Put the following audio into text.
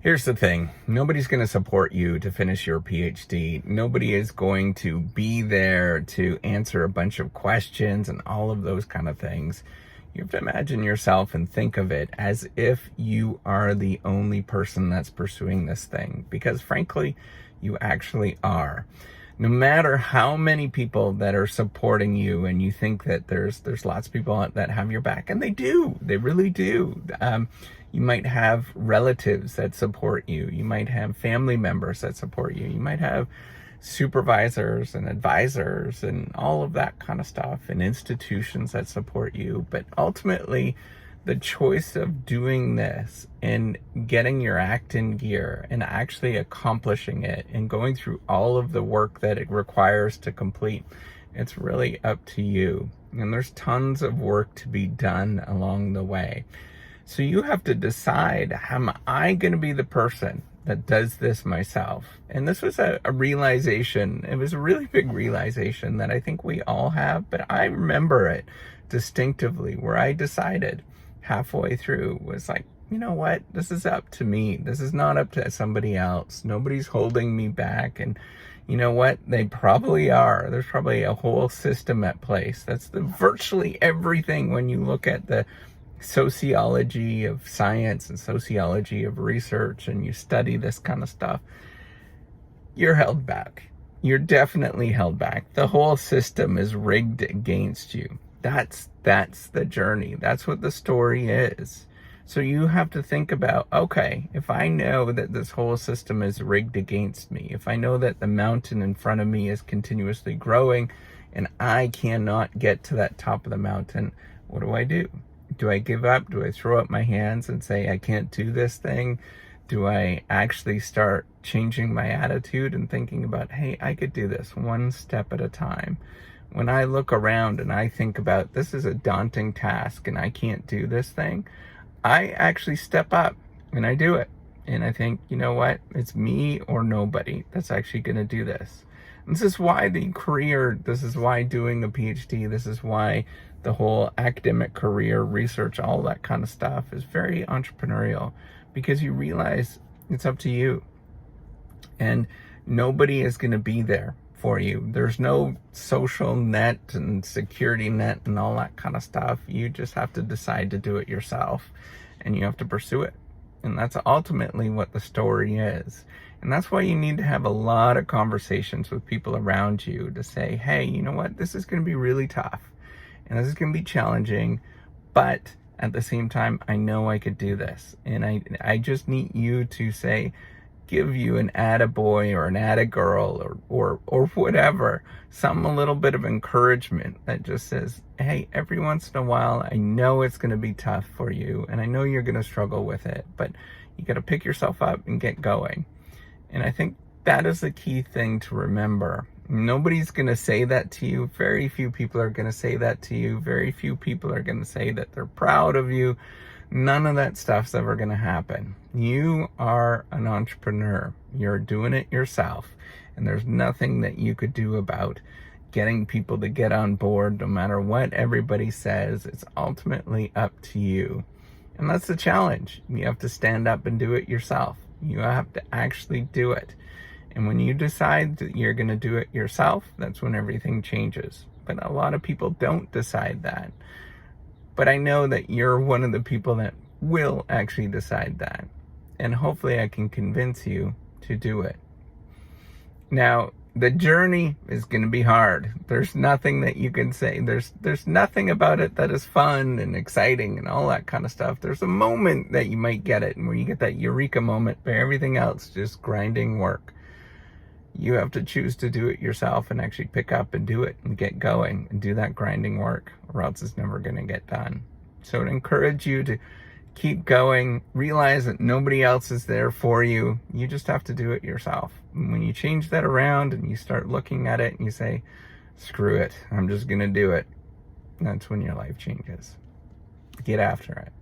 Here's the thing. Nobody's going to support you to finish your PhD. Nobody is going to be there to answer a bunch of questions and all of those kind of things. You have to imagine yourself and think of it as if you are the only person that's pursuing this thing, because frankly, you actually are. No matter how many people that are supporting you, and you think that there's lots of people that have your back, and they really do. You might have relatives that support you. You might have family members that support you. You might have supervisors and advisors and all of that kind of stuff, and institutions that support you. But ultimately, the choice of doing this and getting your act in gear and actually accomplishing it and going through all of the work that it requires to complete, it's really up to you. And there's tons of work to be done along the way. So you have to decide, am I going to be the person that does this myself? And this was a realization. It was a really big realization that I think we all have, but I remember it distinctively, where I decided halfway through, was like, you know what, this is up to me. This is not up to somebody else. Nobody's holding me back. And you know what, they probably are. There's probably a whole system at place. That's virtually everything. When you look at the sociology of science and sociology of research, and you study this kind of stuff, you're held back. You're definitely held back. The whole system is rigged against you. That's the journey. That's what the story is. So you have to think about, okay, if I know that this whole system is rigged against me, if I know that the mountain in front of me is continuously growing and I cannot get to that top of the mountain, what do? Do I give up? Do I throw up my hands and say, I can't do this thing? Do I actually start changing my attitude and thinking about, hey, I could do this one step at a time? When I look around and I think about, this is a daunting task and I can't do this thing, I actually step up and I do it. And I think, you know what? It's me or nobody that's actually going to do this. And this is why this is why doing a PhD, this is why the whole academic career, research, all that kind of stuff is very entrepreneurial, because you realize it's up to you. And nobody is going to be there for you. There's no social net and security net and all that kind of stuff. You just have to decide to do it yourself, and you have to pursue it. And that's ultimately what the story is. And that's why you need to have a lot of conversations with people around you to say, hey, you know what, this is going to be really tough and this is going to be challenging, but at the same time, I know I could do this. And I just need you to say, give you an attaboy or an attagirl or whatever, a little bit of encouragement that just says, hey, every once in a while, I know it's going to be tough for you and I know you're going to struggle with it, but you got to pick yourself up and get going. And I think that is the key thing to remember. Nobody's going to say that to you. Very few people are going to say that to you. Very few people are going to say that they're proud of you. None of that stuff's ever going to happen. You are an entrepreneur. You're doing it yourself. And there's nothing that you could do about getting people to get on board, no matter what everybody says. It's ultimately up to you. And that's the challenge. You have to stand up and do it yourself. You have to actually do it. And when you decide that you're going to do it yourself, that's when everything changes. But a lot of people don't decide that. But I know that you're one of the people that will actually decide that. And hopefully I can convince you to do it. Now, the journey is going to be hard. There's nothing that you can say. There's nothing about it that is fun and exciting and all that kind of stuff. There's a moment that you might get it, and where you get that eureka moment, but everything else just grinding work. You have to choose to do it yourself and actually pick up and do it and get going and do that grinding work, or else it's never going to get done. So I'd encourage you to keep going. Realize that nobody else is there for you. You just have to do it yourself. And when you change that around and you start looking at it and you say, screw it, I'm just going to do it, that's when your life changes. Get after it.